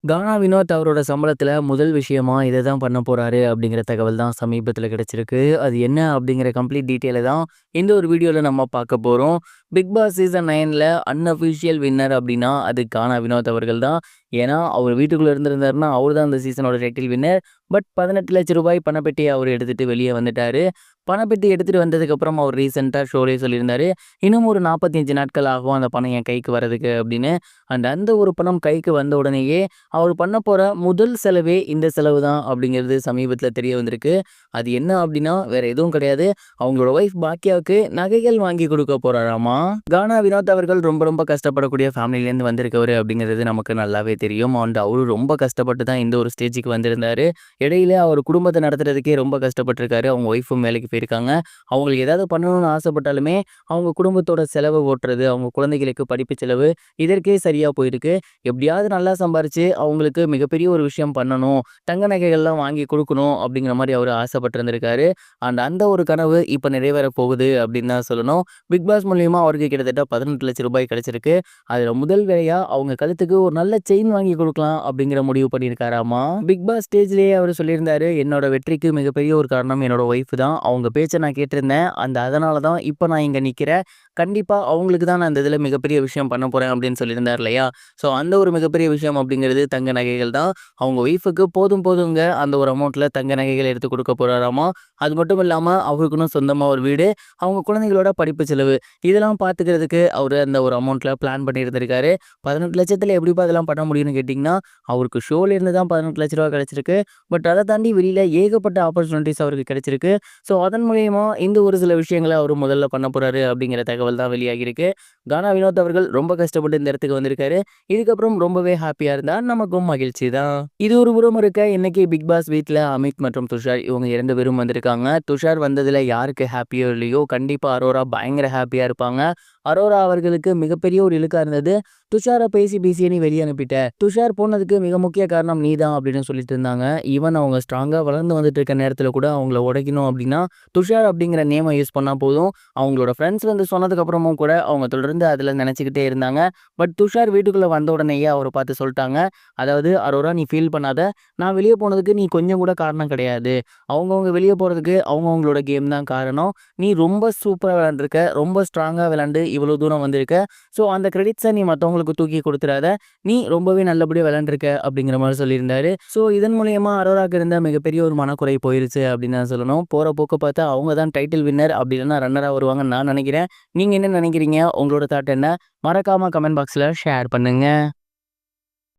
கானா வினோத் அவரோட சம்பளத்துல முதல் விஷயமா இத தான் பண்ண போறாரு அப்படிங்கிற தகவல் தான் சமீபத்தில கிடைச்சிருக்கு. அது என்ன அப்படிங்கிற கம்ப்ளீட் டீட்டெயில தான் இந்த ஒரு வீடியோல நம்ம பார்க்க போறோம். பிக் பாஸ் சீசன் 9ல அன்அஃபிஷியல் வின்னர் அப்படின்னா அது கானா வினோத் அவர்கள் தான். ஏன்னா, அவர் வீட்டுக்குள்ள இருந்திருந்தாருன்னா அவரு தான் அந்த சீசனோட டைட்டில் வின்னர். பட் ரூ. 18,00,000 பணப்பெட்டிய அவரு எடுத்துட்டு வெளிய வந்துட்டாரு. பணப்பெட்டி எடுத்துட்டு வந்ததுக்கப்புறம் அவர் ரீசென்ட்டா ஷோலயே சொல்லியிருந்தாரு, "இன்னும் ஒரு 45 நாட்கள் ஆகும் அந்த பணம் என் கைக்கு வரதுக்கு" அப்படின்னு. அந்த ஒரு பணம் கைக்கு வந்த உடனேயே அவர் பண்ண போற முதல் செலவே இந்த செலவு தான் அப்படிங்கிறது சமீபத்தில தெரிய வந்திருக்கு. அது என்ன அப்படின்னா, வேற எதுவும் கிடையாது. அவங்களோட ஒய்ஃப் பாக்கியாவுக்கு நகைகள் வாங்கி கொடுக்க போறாராமா. கானா வினோத் அவர்கள் ரொம்ப ரொம்ப கஷ்டப்படக்கூடிய ஃபேமிலிலேருந்து வந்திருக்கவரு அப்படிங்கிறது நமக்கு நல்லாவே தெரியும். அண்ட் அவரு ரொம்ப கஷ்டப்பட்டு தான் இந்த ஒரு ஸ்டேஜுக்கு வந்திருந்தாரு. இடையில அவர் குடும்பத்த நடத்துறதுக்கே ரொம்ப கஷ்டப்பட்டுருக்காரு. அவங்க ஒய்ஃபும் வேலைக்கு போயிருக்காங்க. அவங்களுக்கு ஏதாவது பண்ணணும்னு ஆசைப்பட்டாலுமே, அவங்க குடும்பத்தோட செலவு ஓட்டுறது, அவங்க குழந்தைகளுக்கு படிப்பு செலவு இதற்கே சரியா போயிருக்கு. எப்படியாவது நல்லா சம்பாரிச்சு அவங்களுக்கு மிகப்பெரிய ஒரு விஷயம் பண்ணணும். தங்க நகைகள்லாம் வாங்கி குடுக்கணும் அப்படிங்கிற மாரி அவரு ஆசைப்பட்டிருந்திருக்காரு. அந்த ஒரு கனவு இப்ப நிறைவேற போகுது அப்படின்னு தான் சொல்லணும். பிக் பாஸ் மூலியமா அவருக்கு கிட்டத்தட்ட ரூ. 18,00,000 கிடைச்சிருக்கு. அதுல முதல் வேலையா அவங்க கழுத்துக்கு ஒரு நல்ல செயின் வாங்கி குடுக்கலாம் அப்படிங்கிற முடிவு பண்ணியிருக்காராமா. பிக் பாஸ் ஸ்டேஜ்லயே அவரு சொல்லியிருந்தாரு, "என்னோட வெற்றிக்கு மிகப்பெரிய ஒரு காரணம் என்னோட ஒய்ஃப் தான். அவங்க பேச்ச நான் கேட்டிருந்தேன். அதனால தான் இப்ப நான் இங்க நிக்கிறேன். கண்டிப்பா அவங்களுக்கு தான் நான் இந்த இதுல மிகப்பெரிய விஷயம் பண்ண போறேன்" அப்படின்னு சொல்லியிருந்தார் இல்லையா? ஸோ அந்த ஒரு மிகப்பெரிய விஷயம் அப்படிங்கிறது தங்க நகைகள் தான். அவங்க ஒய்ஃபுக்கு போதும் போதுங்க அந்த ஒரு அமௌண்ட்ல தங்க நகைகள் எடுத்து கொடுக்க போறாராமா. அது மட்டும் இல்லாம அவருக்குன்னு சொந்தமா ஒரு வீடு, அவங்க குழந்தைகளோட படிப்பு செலவு இதெல்லாம் பார்த்துக்கிறதுக்கு அவரு அந்த ஒரு அமௌண்ட்ல பிளான் பண்ணியிருந்திருக்காரு. 18,00,000த்துல எப்படிப்பா அதெல்லாம் பண்ண முடியும்னு கேட்டிங்கன்னா, அவருக்கு ஷோல இருந்து தான் ரூ. 18,00,000 கிடைச்சிருக்கு. பட் அத தாண்டி வெளியில ஏகப்பட்ட ஆப்பர்ச்சுனிட்டீஸ் அவருக்கு கிடைச்சிருக்கு. ஸோ அதன் மூலியமா இந்த ஒரு சில விஷயங்கள அவரு முதல்ல பண்ண போறாரு அப்படிங்கிற தகவல் தான் வெளியாகியிருக்கு. கானா வினோத் அவர்கள் ரொம்ப கஷ்டப்பட்டு இந்த இடத்துக்கு வந்திருக்காரு. இதுக்கப்புறம் ரொம்பவே ஹாப்பியா இருந்தா நமக்கும் மகிழ்ச்சி தான். இது ஒரு புறம் இருக்க இன்னைக்கு பிக் பாஸ் வீட்ல அமித் மற்றும் துஷார் இவங்க 2 பேரும் வந்திருக்காங்க. துஷார் வந்ததுல யாருக்கு ஹாப்பியோ இல்லையோ கண்டிப்பா அரோரா பயங்கர ஹாப்பியா இருப்பாங்க. அரோரா அவர்களுக்கு மிகப்பெரிய ஒரு இழுக்கா இருந்தது. துஷார பேசி பேசியே நீ வெளிய அனுப்பிட்ட. துஷார் போனதுக்கு மிக முக்கிய காரணம் நீ தான் அப்படின்னு சொல்லிட்டு இருந்தாங்க. ஈவன் அவங்க ஸ்ட்ராங்கா வளர்ந்து வந்துட்டு இருக்க நேரத்துல கூட அவங்கள உடைக்கணும் அப்படின்னா, துஷார் அப்படிங்கிற நேம யூஸ் பண்ணா போதும். அவங்களோட ஃப்ரெண்ட்ஸ் வந்து சொன்னதுக்கு அப்புறமும் கூட அவங்க தொடர்ந்து அதுல நினைச்சுக்கிட்டே இருந்தாங்க. பட் துஷார் வீட்டுக்குள்ள வந்த உடனேயே அவர பார்த்து சொல்ட்டாங்க. அதாவது "அரோரா நீ ஃபீல் பண்ணாத. நான் வெளிய போனதுக்கு நீ கொஞ்சம் கூட காரணம் கிடையாது. அவங்கவங்க வெளிய போறதுக்கு அவங்கவங்களோட கேம் தான் காரணம். நீ ரொம்ப சூப்பரா விளையாண்டுருக்க. ரொம்ப ஸ்ட்ராங்கா விளையாண்டு இவ்வளோ தூரம் வந்திருக்க. ஸோ அந்த கிரெடிட்ஸ நீ மத்தவங்களுக்கு தூக்கி குடுத்துறாத. நீ ரொம்பவே நல்லபடியா விளையாண்டுருக்க" அப்படிங்கிற மாரி சொல்லியிருந்தாரு. ஸோ இதன் மூலியமா அரோராக்கு இருந்த மிகப்பெரிய ஒரு மனக்குறை போயிருச்சு அப்படின்னு தான் சொல்லணும். போற போக்க பார்த்தா அவங்க தான் டைட்டில் வின்னர் அப்படி இல்லன்னா ரன்னரா வருவாங்கன்னு நான் நினைக்கிறேன். நீங்க என்ன நினைக்கிறீங்க? உங்களோட தாட் என்ன? மறக்காம கமெண்ட் பாக்ஸ்ல ஷேர் பண்ணுங்க.